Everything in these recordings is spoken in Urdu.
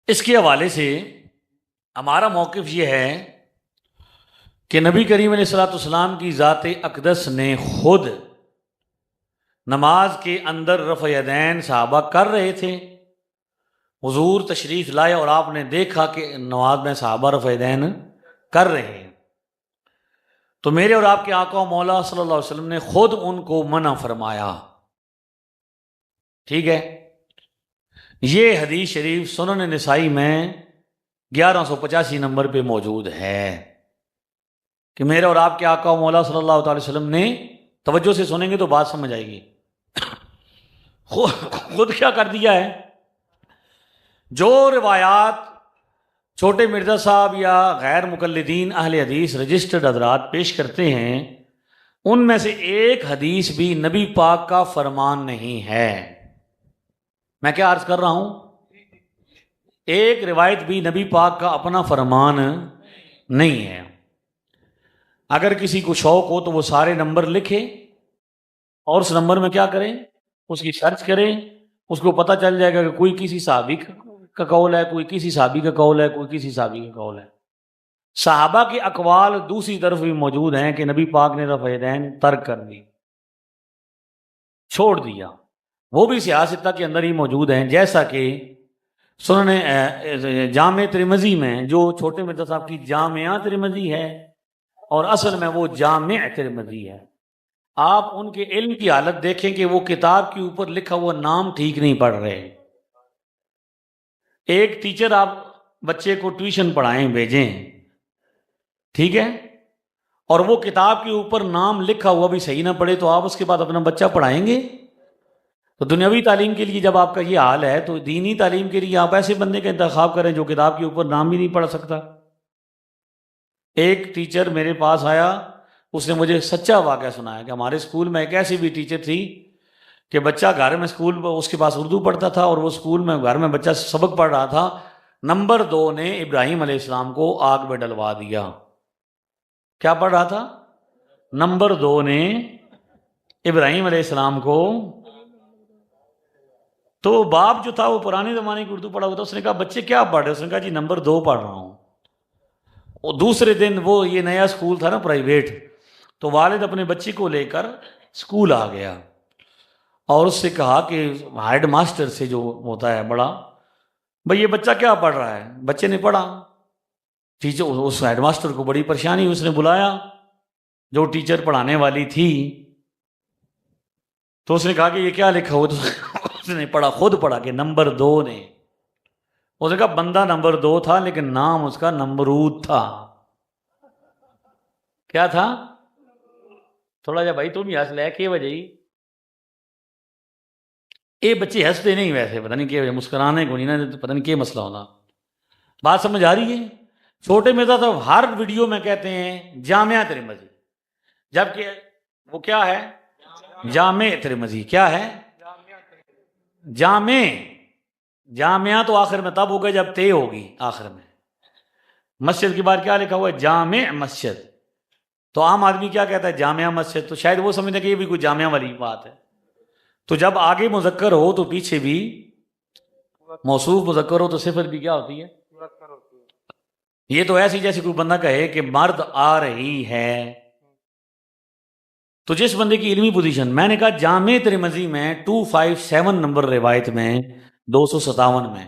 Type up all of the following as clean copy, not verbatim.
اس کے حوالے سے ہمارا موقف یہ ہے کہ نبی کریم علیہ الصلوۃ والسلام کی ذات اقدس نے خود نماز کے اندر رفع یدین صحابہ کر رہے تھے. حضور تشریف لائے اور آپ نے دیکھا کہ نماز میں صحابہ رفع یدین کر رہے ہیں، تو میرے اور آپ کے آقا و مولا صلی اللہ علیہ وسلم نے خود ان کو منع فرمایا. ٹھیک ہے، یہ حدیث شریف سنن نسائی میں 1185 نمبر پہ موجود ہے کہ میرے اور آپ کے آقا و مولا صلی اللہ علیہ وسلم نے، توجہ سے سنیں گے تو بات سمجھ آئے گی، خود کیا کر دیا ہے. جو روایات چھوٹے مرزا صاحب یا غیر مقلدین اہل حدیث رجسٹرڈ حضرات پیش کرتے ہیں، ان میں سے ایک حدیث بھی نبی پاک کا فرمان نہیں ہے. میں کیا عرض کر رہا ہوں؟ ایک روایت بھی نبی پاک کا اپنا فرمان نہیں ہے. اگر کسی کو شوق ہو تو وہ سارے نمبر لکھے اور اس نمبر میں کیا کریں، اس کی سرچ کریں، اس کو پتہ چل جائے گا کہ کوئی کسی صحابی کا قول ہے، کوئی کسی صحابی کا قول ہے، کوئی کسی صحابی کا قول ہے. صحابہ کے اقوال دوسری طرف بھی موجود ہیں کہ نبی پاک نے رفع یدین ترک کر دی، چھوڑ دیا، وہ بھی سیاستہ کے اندر ہی موجود ہیں. جیسا کہ سنن جامع ترمذی میں، جو چھوٹے مرزا صاحب کی جامعہ ترمذی ہے اور اصل میں وہ جامع ترمذی ہے، آپ ان کے علم کی حالت دیکھیں کہ وہ کتاب کے اوپر لکھا ہوا نام ٹھیک نہیں پڑھ رہے. ایک ٹیچر آپ بچے کو ٹیوشن پڑھائیں بھیجیں، ٹھیک ہے، اور وہ کتاب کے اوپر نام لکھا ہوا بھی صحیح نہ پڑھے تو آپ اس کے بعد اپنا بچہ پڑھائیں گے؟ تو دنیاوی تعلیم کے لیے جب آپ کا یہ حال ہے تو دینی تعلیم کے لیے آپ ایسے بندے کا انتخاب کریں جو کتاب کے اوپر نام بھی نہیں پڑھ سکتا. ایک ٹیچر میرے پاس آیا، اس نے مجھے سچا واقعہ سنایا کہ ہمارے اسکول میں ایک ایسی بھی ٹیچر تھی کہ بچہ گھر میں اسکول اس کے پاس اردو پڑھتا تھا اور وہ اسکول میں گھر میں بچہ سبق پڑھ رہا تھا، نمبر 2 نے ابراہیم علیہ السلام کو آگ میں ڈلوا دیا. کیا پڑھ رہا تھا؟ نمبر 2 نے ابراہیم علیہ السلام کو. تو باپ جو تھا وہ پرانے زمانے کی اردو پڑھا ہوا تھا، اس نے کہا بچے کیا پڑھ رہے؟ اس نے کہا جی نمبر 2 پڑھ رہا ہوں. اور دوسرے دن وہ یہ نیا اسکول تھا نا پرائیویٹ، تو والد اپنے بچے کو لے کر اسکول آ گیا اور اس سے کہا کہ ہیڈ ماسٹر سے جو ہوتا ہے بڑا، بھئی یہ بچہ کیا پڑھ رہا ہے؟ بچے نے پڑھا. ٹیچر اس ہیڈ ماسٹر کو بڑی پریشانی، اس نے بلایا جو ٹیچر پڑھانے والی تھی، تو اس نے کہا کہ یہ کیا لکھا ہوا؟ تو اس نے پڑھا، خود پڑھا کہ نمبر 2 نے. اس نے کہا بندہ نمبر 2 تھا لیکن نام اس کا نمرود تھا. کیا تھا؟ تھوڑا جا بھائی تم ہی ہنس لے، کی وجہ ہی یہ بچے ہنستے نہیں، ویسے پتہ نہیں کیا وجہ، مسکرانے کو نہیں نا، پتہ نہیں کیا مسئلہ ہونا. بات سمجھ آ رہی ہے؟ چھوٹے مرزا صاحب ہر ویڈیو میں کہتے ہیں جامعہ ترمذی، جبکہ وہ کیا ہے؟ جامع ترمذی. کیا ہے؟ جامع. جامعہ تو آخر میں تب ہوگا جب تے ہوگی آخر میں. مسجد کے بعد کیا لکھا ہوا ہے؟ جامع مسجد. تو عام آدمی کیا کہتا ہے؟ جامعہ مسجد. تو شاید وہ سمجھتے کہ یہ بھی کوئی جامعہ والی بات ہے. تو جب آگے مذکر ہو تو پیچھے بھی موصوف مذکر ہو تو صفت بھی کیا ہوتی ہے؟ یہ تو ایسی جیسے کوئی بندہ کہے کہ مرد آ رہی ہے. تو جس بندے کی علمی پوزیشن، میں نے کہا جامع ترمذی میں 257 نمبر روایت میں 257 میں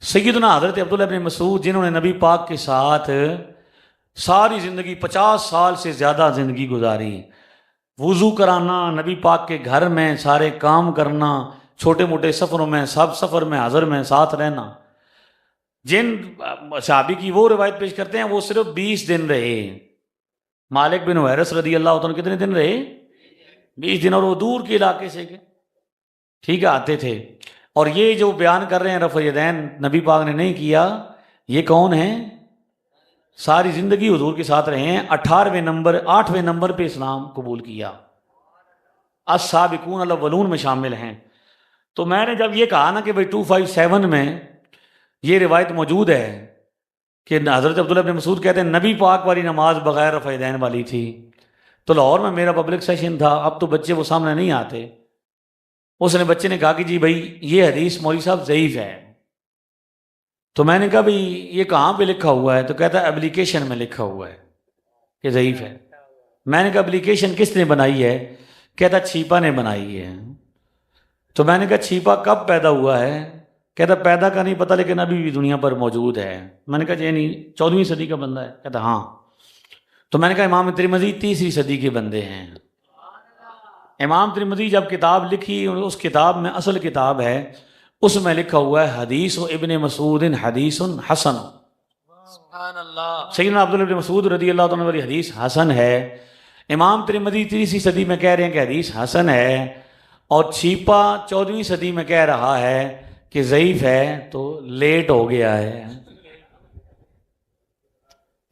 سیدنا حضرت عبداللہ ابن مسعود، جنہوں نے نبی پاک کے ساتھ ساری زندگی 50 سال سے زیادہ زندگی گزاری، وضو کرانا، نبی پاک کے گھر میں سارے کام کرنا، چھوٹے موٹے سفروں میں، سب سفر میں حضر میں ساتھ رہنا، جن صحابی کی وہ روایت پیش کرتے ہیں وہ صرف 20 دن رہے. مالک بن حویرث رضی اللہ عنہ کتنے دن رہے؟ 20 دن. اور وہ دور کے علاقے سے ٹھیک ہے آتے تھے. اور یہ جو بیان کر رہے ہیں رفع یدین نبی پاک نے نہیں کیا، یہ کون ہیں؟ ساری زندگی حضور کے ساتھ رہے ہیں، 8ویں نمبر پہ اسلام قبول کیا، السابقون الاولون میں شامل ہیں. تو میں نے جب یہ کہا نا کہ بھئی 257 میں یہ روایت موجود ہے کہ حضرت عبداللہ بن مسعود کہتے ہیں نبی پاک والی نماز بغیر رفع یدین والی تھی. تو لاہور میں میرا پبلک سیشن تھا، اب تو بچے وہ سامنے نہیں آتے. بچے نے کہا کہ جی بھائی یہ حدیث مولوی صاحب ضعیف ہے. تو میں نے کہا بھئی یہ کہاں پہ لکھا ہوا ہے؟ تو کہتا ہے اپلیکیشن میں لکھا ہوا ہے کہ ضعیف ہے۔ میں نے کہا اپلیکیشن کس نے بنائی ہے؟ کہتا چھیپا نے بنائی ہے۔ تو میں نے کہا چھیپا کب پیدا ہوا ہے؟ کہتا پیدا کا نہیں پتہ لیکن ابھی بھی دنیا پر موجود ہے۔ میں نے کہا یعنی 14ویں صدی کا بندہ ہے؟ کہتا ہاں۔ تو میں نے کہا امام ترمذی 3ری صدی کے بندے ہیں۔ امام ترمذی جب کتاب لکھی، اس کتاب میں اصل کتاب ہے، اس میں لکھا ہوا ہے حدیث ابن مسعود حدیث حسن۔ سبحان اللہ۔ سیدنا عبداللہ ابن مسعود رضی اللہ عنہ والی حدیث حسن ہے۔ امام ترمذی 3ری صدی میں کہہ رہے ہیں کہ حدیث حسن ہے، اور چھیپا 14ویں صدی میں کہہ رہا ہے کہ ضعیف ہے، تو لیٹ ہو گیا ہے۔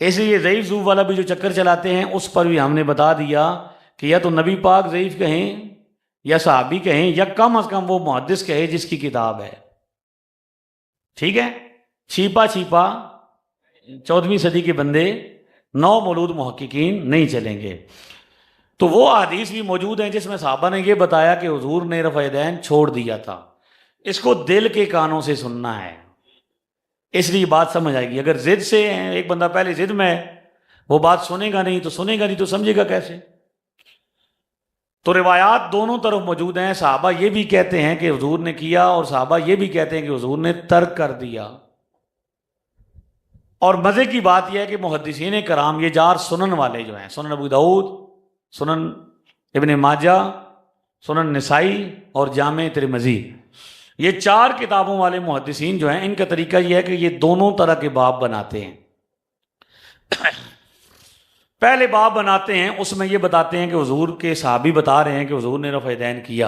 اس لیے ضعیف ضعوف والا بھی جو چکر چلاتے ہیں، اس پر بھی ہم نے بتا دیا کہ یا تو نبی پاک ضعیف کہیں یا صحابی کہیں، یا کم از کم وہ محدث کہے جس کی کتاب ہے۔ ٹھیک ہے؟ چھیپا 14ویں صدی کے بندے، نو مولود محققین نہیں چلیں گے۔ تو وہ حدیث بھی موجود ہیں جس میں صحابہ نے یہ بتایا کہ حضور نے رفع یدین چھوڑ دیا تھا۔ اس کو دل کے کانوں سے سننا ہے، اس لیے بات سمجھ آئے گی۔ اگر ضد سے ایک بندہ پہلے ضد میں ہے، وہ بات سنے گا نہیں تو سمجھے گا کیسے؟ تو روایات دونوں طرف موجود ہیں۔ صحابہ یہ بھی کہتے ہیں کہ حضور نے کیا، اور صحابہ یہ بھی کہتے ہیں کہ حضور نے ترک کر دیا۔ اور مزے کی بات یہ ہے کہ محدثین کرام یہ 4 سنن والے جو ہیں، سنن ابو داؤد، سنن ابن ماجہ، سنن نسائی اور جامع ترمذی، یہ 4 کتابوں والے محدثین جو ہیں، ان کا طریقہ یہ ہے کہ یہ دونوں طرح کے باب بناتے ہیں۔ پہلے باب بناتے ہیں، اس میں یہ بتاتے ہیں کہ حضور کے صحابی بتا رہے ہیں کہ حضور نے رفع یدین کیا،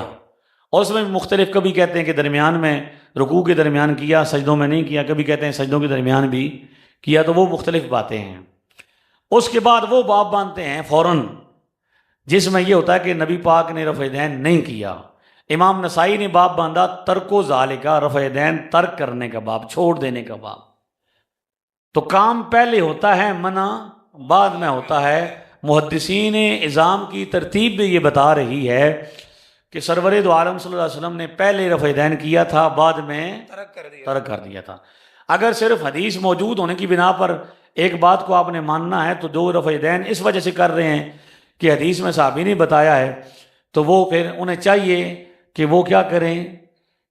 اور اس میں مختلف، کبھی کہتے ہیں کہ درمیان میں، رکوع کے درمیان کیا، سجدوں میں نہیں کیا، کبھی کہتے ہیں سجدوں کے درمیان بھی کیا، تو وہ مختلف باتیں ہیں۔ اس کے بعد وہ باب باندھتے ہیں فوراً جس میں یہ ہوتا ہے کہ نبی پاک نے رفع یدین نہیں کیا۔ امام نسائی نے باب باندھا ترک و ذالکہ، رفع یدین ترک کرنے کا باب، چھوڑ دینے کا باب۔ تو کام پہلے ہوتا ہے منع، بعد میں ہوتا ہے۔ محدثین اعظام کی ترتیب بھی یہ بتا رہی ہے کہ سرور دو عالم صلی اللہ علیہ وسلم نے پہلے رفع یدین کیا تھا، بعد میں ترک کر دیا تھا۔ اگر صرف حدیث موجود ہونے کی بنا پر ایک بات کو آپ نے ماننا ہے، تو جو رفع یدین اس وجہ سے کر رہے ہیں کہ حدیث میں صحابی نے بتایا ہے، تو وہ پھر انہیں چاہیے کہ وہ کیا کریں،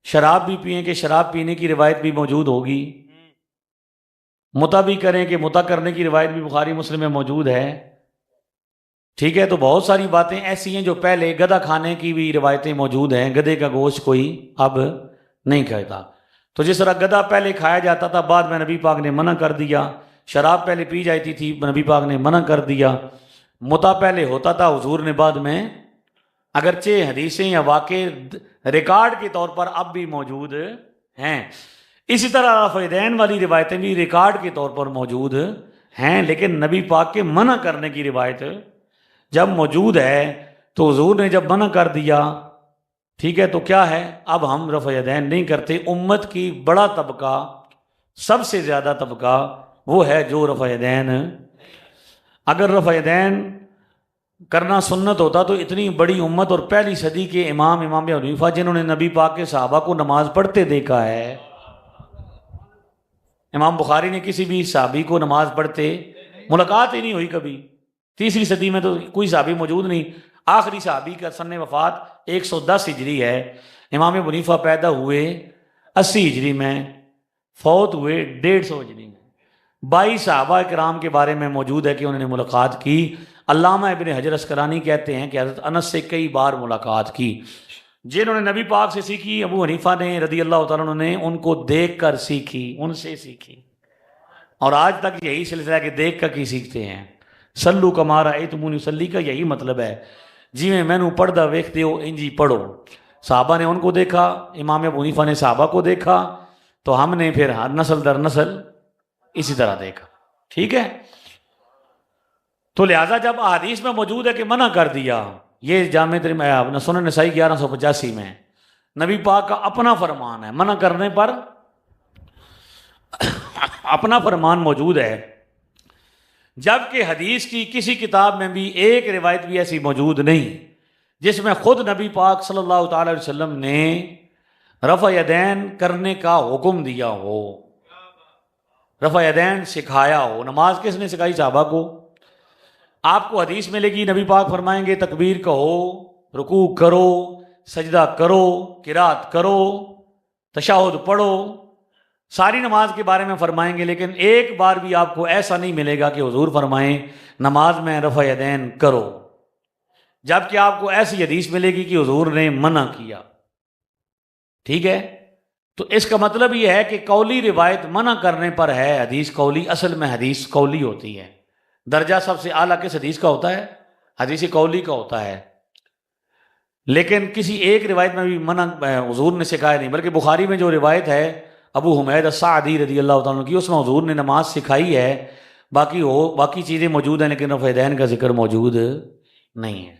شراب بھی پئیں کہ شراب پینے کی روایت بھی موجود ہوگی، متع بھی کریں کہ متع کرنے کی روایت بھی بخاری مسلم میں موجود ہے۔ ٹھیک ہے؟ تو بہت ساری باتیں ایسی ہیں جو پہلے، گدھا کھانے کی بھی روایتیں موجود ہیں، گدھے کا گوشت کوئی اب نہیں کھاتا۔ تو جس طرح گدھا پہلے کھایا جاتا تھا، بعد میں نبی پاک نے منع کر دیا، شراب پہلے پی جاتی تھی، نبی پاک نے منع کر دیا، متع پہلے ہوتا تھا، حضور نے بعد میں، اگرچہ حدیثیں یا واقع ریکارڈ کے طور پر اب بھی موجود ہیں۔ اسی طرح رفع یدین والی روایتیں بھی ریکارڈ کے طور پر موجود ہیں، لیکن نبی پاک کے منع کرنے کی روایت جب موجود ہے، تو حضور نے جب منع کر دیا، ٹھیک ہے، تو کیا ہے، اب ہم رفع یدین نہیں کرتے۔ امت کی بڑا طبقہ، سب سے زیادہ طبقہ وہ ہے جو رفع یدین، اگر رفع یدین کرنا سنت ہوتا تو اتنی بڑی امت اور پہلی صدی کے امام ابو حنیفہ، جنہوں نے نبی پاک کے صحابہ کو نماز پڑھتے دیکھا ہے، امام بخاری نے کسی بھی صحابی کو نماز پڑھتے، ملاقات ہی نہیں ہوئی کبھی۔ 3ری صدی میں تو کوئی صحابی موجود نہیں، آخری صحابی کا سن وفات 110 ہجری ہے، امام ابو حنیفہ پیدا ہوئے 80 ہجری میں، فوت ہوئے 150 ہجری میں۔ 22 صحابہ کرام کے بارے میں موجود ہے کہ انہوں نے ملاقات کی۔ علامہ ابن حجر اسقلانی کہتے ہیں کہ حضرت انس سے کئی بار ملاقات کی۔ جنہوں نے نبی پاک سے سیکھی، ابو حنیفہ نے رضی اللہ تعالیٰ عنہ نے ان کو دیکھ کر سیکھی، ان سے سیکھی، اور آج تک یہی سلسلہ ہے کہ دیکھ کر کی سیکھتے ہیں۔ سلو کما رأیتمونی اصلی کا یہی مطلب ہے، جی میں نے پڑھدا ویکھتے ہو انجی پڑھو۔ صحابہ نے ان کو دیکھا، امام ابو حنیفہ نے صحابہ کو دیکھا، تو ہم نے پھر ہر نسل در نسل اسی طرح دیکھا۔ ٹھیک ہے؟ تو لہٰذا جب احادیث میں موجود ہے کہ منع کر دیا، یہ جامع سنن نسائی 1185 میں نبی پاک کا اپنا فرمان ہے، منع کرنے پر اپنا فرمان موجود ہے، جبکہ حدیث کی کسی کتاب میں بھی ایک روایت بھی ایسی موجود نہیں جس میں خود نبی پاک صلی اللہ تعالی علیہ وسلم نے رفع یدین کرنے کا حکم دیا ہو۔ رفع یدین سکھایا ہو۔ نماز کس نے سکھائی؟ صحابہ کو۔ آپ کو حدیث ملے گی، نبی پاک فرمائیں گے تکبیر کہو، رکوع کرو، سجدہ کرو، قرات کرو، تشہد پڑھو، ساری نماز کے بارے میں فرمائیں گے، لیکن ایک بار بھی آپ کو ایسا نہیں ملے گا کہ حضور فرمائیں نماز میں رفع یدین کرو، جبکہ آپ کو ایسی حدیث ملے گی کہ حضور نے منع کیا۔ ٹھیک ہے، تو اس کا مطلب یہ ہے کہ قولی روایت منع کرنے پر ہے حدیث قولی، اصل میں حدیث قولی ہوتی ہے۔ درجہ سب سے اعلیٰ کس حدیث کا ہوتا ہے؟ حدیث قولی کا ہوتا ہے۔ لیکن کسی ایک روایت میں بھی منع حضور نے سکھایا نہیں، بلکہ بخاری میں جو روایت ہے ابو حمید السعدی رضی اللہ تعالیٰ عنہ کی، اس میں حضور نے نماز سکھائی ہے، باقی چیزیں موجود ہیں لیکن رفع یدین کا ذکر موجود نہیں ہے۔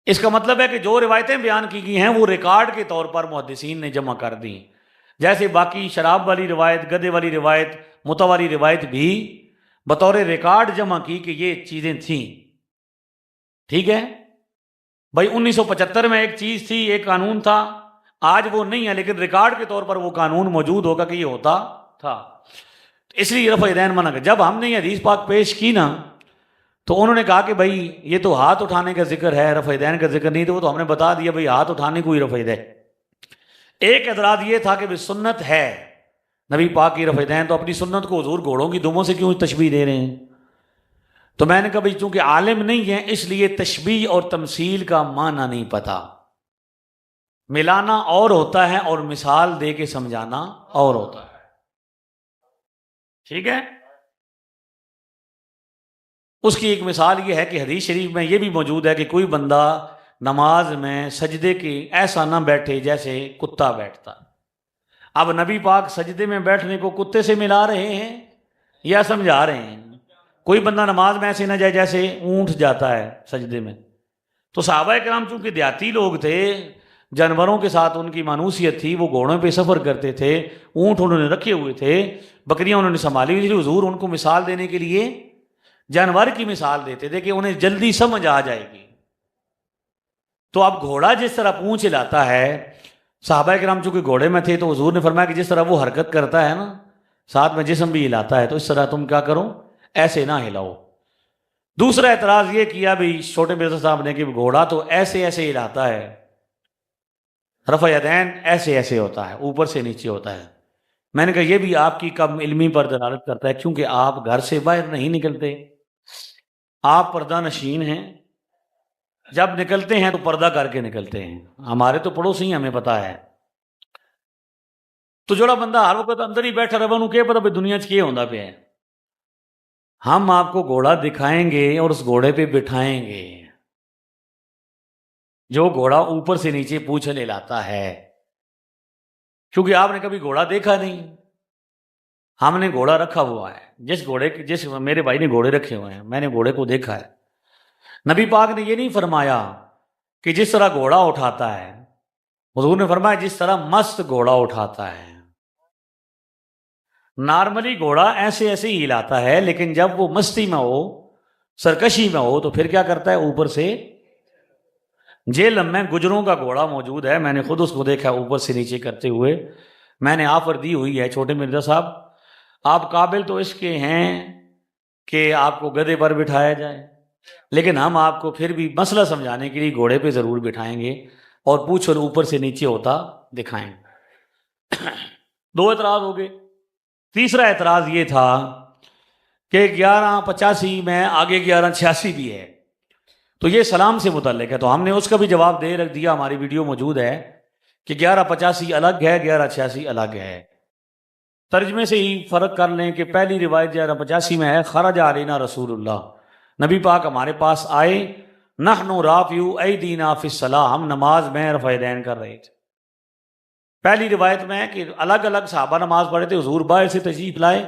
اس کا مطلب ہے کہ جو روایتیں بیان کی گئی ہیں وہ ریکارڈ کے طور پر محدثین نے جمع کر دی، جیسے باقی شراب والی روایت، گدے والی روایت، متع والی روایت بھی بطور ریکارڈ جمع کی کہ یہ چیزیں تھیں۔ ٹھیک ہے بھائی، 1975 میں ایک چیز تھی، ایک قانون تھا، آج وہ نہیں ہے، لیکن ریکارڈ کے طور پر وہ قانون موجود ہوگا کہ یہ ہوتا تھا، اس لیے رفع یدین منع کر۔ جب ہم نے یہ حدیث پاک پیش کی نا تو انہوں نے کہا کہ بھائی یہ تو ہاتھ اٹھانے کا ذکر ہے، رفع یدین کا ذکر نہیں، تو وہ تو ہم نے بتا دیا بھائی ہاتھ اٹھانے کو ہی رفع یدین۔ ایک اعتراض یہ تھا کہ بھائی سنت ہے نبی پاک کی رفع یدین، تو اپنی سنت کو حضور گھوڑوں کی دموں سے کیوں تشبیہ دے رہے ہیں؟ تو میں نے کہا بھائی چونکہ عالم نہیں ہے اس لیے تشبیہ اور تمثیل کا معنی نہیں پتا، ملانا اور ہوتا ہے اور مثال دے کے سمجھانا اور ہوتا ہے۔ ٹھیک ہے، اس کی ایک مثال یہ ہے کہ حدیث شریف میں یہ بھی موجود ہے کہ کوئی بندہ نماز میں سجدے کے ایسا نہ بیٹھے جیسے کتا بیٹھتا۔ اب نبی پاک سجدے میں بیٹھنے کو کتے سے ملا رہے ہیں یا سمجھا رہے ہیں؟ کوئی بندہ نماز میں ایسے نہ جائے جیسے اونٹ جاتا ہے سجدے میں۔ تو صحابہ کرام چونکہ دیہاتی لوگ تھے، جانوروں کے ساتھ ان کی مانوسیت تھی، وہ گھوڑوں پہ سفر کرتے تھے، اونٹ انہوں نے رکھے ہوئے تھے، بکریاں انہوں نے سنبھالی ہوئی تھی، حضور ان کو مثال دینے کے لیے جانور کی مثال دیتے تھے کہ انہیں جلدی سمجھ آ جائے گی۔ تو اب گھوڑا جس طرح پونچھ ہلاتا ہے، صحابہ کرام چونکہ گھوڑے میں تھے تو حضور نے فرمایا کہ جس طرح وہ حرکت کرتا ہے نا، ساتھ میں جسم بھی ہلاتا ہے، تو اس طرح تم کیا کرو، ایسے نہ ہلاؤ۔ دوسرا اعتراض یہ کیا بھی چھوٹے مرزا صاحب نے کہ گھوڑا تو ایسے ایسے ہلاتا ہے، رفع یدین ایسے ایسے ہوتا ہے، اوپر سے نیچے ہوتا ہے۔ میں نے کہا یہ بھی آپ کی کم علمی پر دلالت کرتا ہے، کیونکہ آپ گھر سے باہر نہیں نکلتے، آپ پردہ نشین ہیں، جب نکلتے ہیں تو پردہ کر کے نکلتے ہیں۔ ہمارے تو پڑوسی ہمیں پتہ ہے۔ تو جوڑا بندہ ہر وقت اندر ہی بیٹھا رہے انہوں کیا پتا بھی دنیا چ کیا ہوندا پیا ہے۔ ہم آپ کو گھوڑا دکھائیں گے اور اس گھوڑے پہ بٹھائیں گے جو گھوڑا اوپر سے نیچے پونچھ ہلاتا ہے، کیونکہ آپ نے کبھی گھوڑا دیکھا نہیں، ہم نے گھوڑا رکھا ہوا ہے، جس میرے بھائی نے گھوڑے رکھے ہوئے ہیں، میں نے گھوڑے کو دیکھا ہے۔ نبی پاک نے یہ نہیں فرمایا کہ جس طرح گھوڑا اٹھاتا ہے، حضور نے فرمایا جس طرح مست گھوڑا اٹھاتا ہے۔ نارملی گھوڑا ایسے ایسے ہی ہلاتا ہے، لیکن جب وہ مستی میں ہو، سرکشی میں ہو، تو پھر کیا کرتا ہے، اوپر سے۔ جیلم میں گجروں کا گھوڑا موجود ہے، میں نے خود اس کو دیکھا اوپر سے نیچے کرتے ہوئے۔ میں نے آفر دی ہوئی ہے چھوٹے مرزا صاحب، آپ قابل تو اس کے ہیں کہ آپ کو گدھے پر بٹھایا جائے، لیکن ہم آپ کو پھر بھی مسئلہ سمجھانے کے لیے گھوڑے پہ ضرور بٹھائیں گے اور پوچھ اور اوپر سے نیچے ہوتا دکھائیں گے۔ 2 اعتراض ہو گئے۔ تیسرا اعتراض یہ تھا کہ 1185 میں آگے 1186 بھی ہے، تو یہ سلام سے متعلق ہے، تو ہم نے اس کا بھی جواب دے رکھ دیا، ہماری ویڈیو موجود ہے کہ 1185 الگ ہے، 1186 الگ ہے۔ ترجمے سے ہی فرق کر لیں کہ پہلی روایت 1185 میں ہے، خرج علینا رسول اللہ، نبی پاک ہمارے پاس آئے، نحن رافعو ایدینا فی الصلاۃ، ہم نماز میں رفع یدین کر رہے تھے۔ پہلی روایت میں ہے کہ الگ الگ صحابہ نماز پڑھے تھے، حضور باہر سے تشریف لائے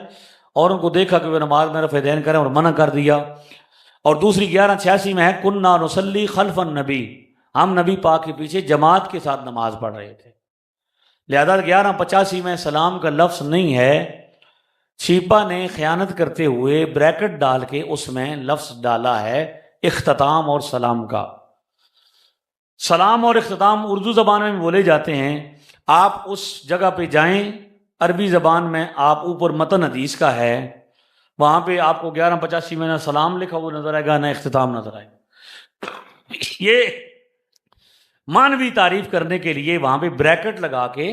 اور ان کو دیکھا کہ وہ نماز میں رفع یدین کریں اور منع کر دیا۔ اور دوسری 1186 میں ہے، کننا نصلی خلف النبی، ہم نبی پاک کے پیچھے جماعت کے ساتھ نماز پڑھ رہے تھے۔ لہذا 1185 میں سلام کا لفظ نہیں ہے، شیپا نے خیانت کرتے ہوئے بریکٹ ڈال کے اس میں لفظ ڈالا ہے اختتام اور سلام کا۔ سلام اور اختتام اردو زبان میں بولے جاتے ہیں، آپ اس جگہ پہ جائیں عربی زبان میں آپ اوپر متن حدیث کا ہے، وہاں پہ آپ کو 1185 میں نہ سلام لکھا وہ نظر آئے گا نہ اختتام نظر آئے گا۔ یہ معنوی تعریف کرنے کے لیے وہاں پہ بریکٹ لگا کے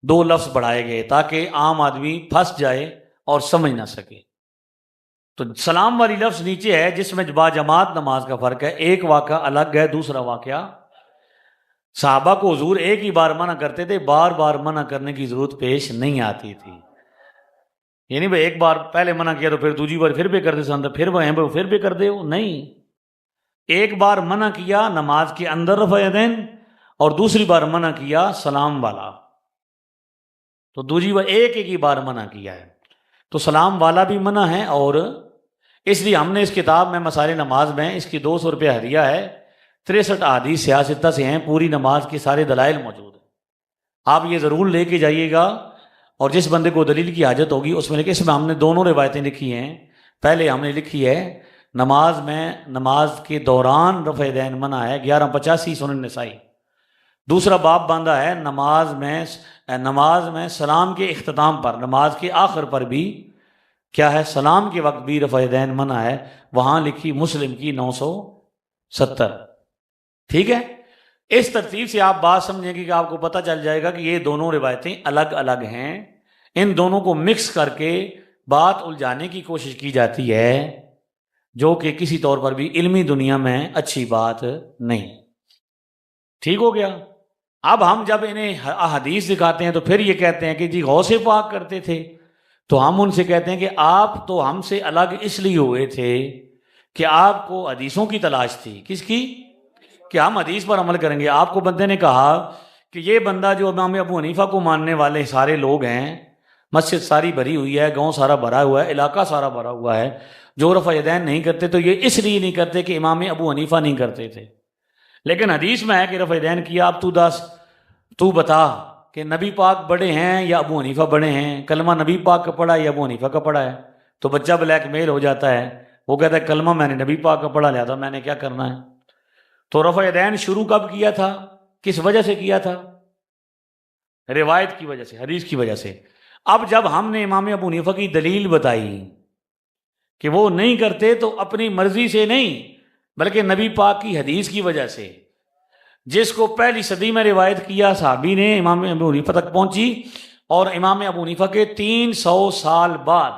2 لفظ بڑھائے گئے تاکہ عام آدمی پھنس جائے اور سمجھ نہ سکے۔ تو سلام والی لفظ نیچے ہے جس میں با جماعت نماز کا فرق ہے، ایک واقعہ الگ ہے، دوسرا واقعہ صحابہ کو حضور ایک ہی بار منع کرتے تھے، بار بار منع کرنے کی ضرورت پیش نہیں آتی تھی، یعنی بھائی ایک بار پہلے منع کیا تو پھر دوسری بار پھر بھی کر دے سنت پھر وہ پھر بھی کر دے ہو، نہیں، ایک بار منع کیا نماز کے اندر رفع یدین اور دوسری بار منع کیا سلام والا، تو دوسری بار ایک ہی بار منع کیا ہے، تو سلام والا بھی منع ہے۔ اور اس لیے ہم نے اس کتاب میں مسائل نماز میں اس کی 200 روپے ہدیہ ہے، 63 احادیث سیاستہ سے ہیں، پوری نماز کے سارے دلائل موجود ہیں، آپ یہ ضرور لے کے جائیے گا، اور جس بندے کو دلیل کی حاجت ہوگی اس میں لکھے، اس میں ہم نے دونوں روایتیں لکھی ہیں، پہلے ہم نے لکھی ہے نماز میں نماز کے دوران رفع یدین منع ہے 1185 سنن نسائی، دوسرا باب باندھا ہے نماز میں سلام کے اختتام پر، نماز کے آخر پر بھی کیا ہے، سلام کے وقت بھی رفع یدین منع ہے، وہاں لکھی مسلم کی 970، ٹھیک ہے۔ اس ترتیب سے آپ بات سمجھیں گے کہ آپ کو پتہ چل جائے گا کہ یہ دونوں روایتیں الگ الگ ہیں، ان دونوں کو مکس کر کے بات الجھانے کی کوشش کی جاتی ہے، جو کہ کسی طور پر بھی علمی دنیا میں اچھی بات نہیں، ٹھیک ہو گیا۔ اب ہم جب انہیں احادیث دکھاتے ہیں تو پھر یہ کہتے ہیں کہ جی غوث پاک کرتے تھے، تو ہم ان سے کہتے ہیں کہ آپ تو ہم سے الگ اس لیے ہوئے تھے کہ آپ کو حدیثوں کی تلاش تھی، کس کی؟ کہ ہم حدیث پر عمل کریں گے۔ آپ کو بندے نے کہا کہ یہ بندہ جو امام ابو حنیفہ کو ماننے والے سارے لوگ ہیں، مسجد ساری بھری ہوئی ہے، گاؤں سارا بھرا ہوا ہے، علاقہ سارا بھرا ہوا ہے، جو رفع یدین نہیں کرتے تو یہ اس لیے نہیں کرتے کہ امام ابو حنیفہ نہیں کرتے تھے، لیکن حدیث میں ہے کہ رفع یدین کیا۔ اب تو بتا کہ نبی پاک بڑے ہیں یا ابو حنیفہ بڑے ہیں، کلمہ نبی پاک کا پڑھا ہے یا ابو حنیفہ کا پڑھا ہے؟ تو بچہ بلیک میل ہو جاتا ہے، وہ کہتا ہے کلمہ میں نے نبی پاک کا پڑھا، لیا تھا میں نے کیا کرنا ہے۔ تو رفع یدین شروع کب کیا تھا، کس وجہ سے کیا تھا؟ روایت کی وجہ سے، حدیث کی وجہ سے۔ اب جب ہم نے امام ابو حنیفہ کی دلیل بتائی کہ وہ نہیں کرتے تو اپنی مرضی سے نہیں بلکہ نبی پاک کی حدیث کی وجہ سے، جس کو پہلی صدی میں روایت کیا صحابی نے امام ابو حنیفہ تک پہنچی، اور امام ابو حنیفہ کے 300 سال بعد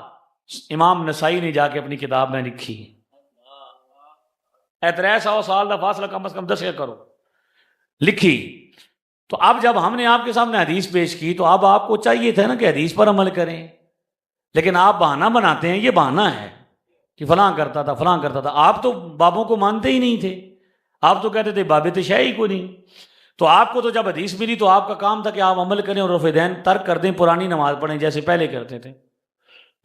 امام نسائی نے جا کے اپنی کتاب میں لکھی، 300 سال کا فاصلہ کم از کم 10 کرو لکھی۔ تو اب جب ہم نے آپ کے سامنے حدیث پیش کی تو اب آپ کو چاہیے تھا نا کہ حدیث پر عمل کریں، لیکن آپ بہانہ بناتے ہیں، یہ بہانہ ہے کہ فلاں کرتا تھا فلاں کرتا تھا، آپ تو بابوں کو مانتے ہی نہیں تھے، آپ تو کہتے تھے باب تشیع کو نہیں۔ تو آپ کو تو جب حدیث ملی تو آپ کا کام تھا کہ آپ عمل کریں اور رفع یدین ترک کر دیں، پرانی نماز پڑھیں جیسے پہلے کرتے تھے،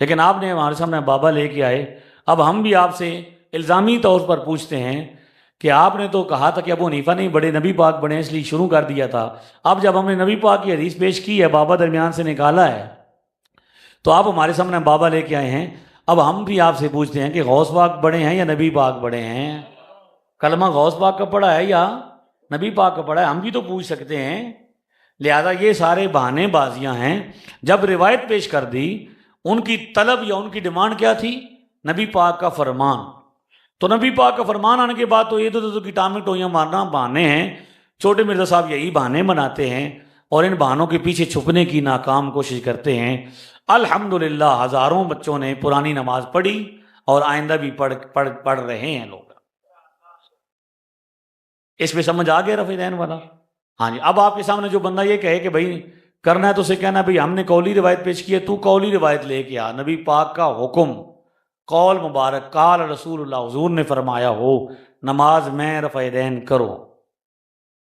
لیکن آپ نے ہمارے سامنے بابا لے کے آئے۔ اب ہم بھی آپ سے الزامی طور پر پوچھتے ہیں کہ آپ نے تو کہا تھا کہ ابو حنیفہ نہیں بڑے، نبی پاک بڑے، اس لیے شروع کر دیا تھا، اب جب ہم نے نبی پاک کی حدیث پیش کی ہے، بابا درمیان سے نکالا ہے، تو آپ ہمارے سامنے بابا لے کے آئے ہیں۔ اب ہم بھی آپ سے پوچھتے ہیں کہ غوث پاک بڑے ہیں یا نبی پاک بڑے ہیں؟ کلمہ غوث پاک کا پڑھا ہے یا نبی پاک کا پڑھا ہے؟ ہم بھی تو پوچھ سکتے ہیں۔ لہذا یہ سارے بہانے بازیاں ہیں۔ جب روایت پیش کر دی، ان کی طلب یا ان کی ڈیمانڈ کیا تھی؟ نبی پاک کا فرمان۔ تو نبی پاک کا فرمان آنے کے بعد تو یہ تو کی ٹامیں ٹوئیاں مارنا بہانے ہیں۔ چھوٹے مرزا صاحب یہی بہانے بناتے ہیں اور ان بہانوں کے پیچھے چھپنے کی ناکام کوشش کرتے ہیں۔ الحمدللہ ہزاروں بچوں نے پرانی نماز پڑھی اور آئندہ بھی پڑھ رہے ہیں لوگ۔ اس میں سمجھ آ گیا رفع یدین والا؟ ہاں جی۔ اب آپ کے سامنے جو بندہ یہ کہے کہ بھائی کرنا ہے تو اسے کہنا ہے بھائی ہم نے قولی روایت پیش کی ہے، تو قولی روایت لے کے آ، نبی پاک کا حکم، قول مبارک، قال رسول اللہ، حضور نے فرمایا ہو نماز میں رفع یدین کرو۔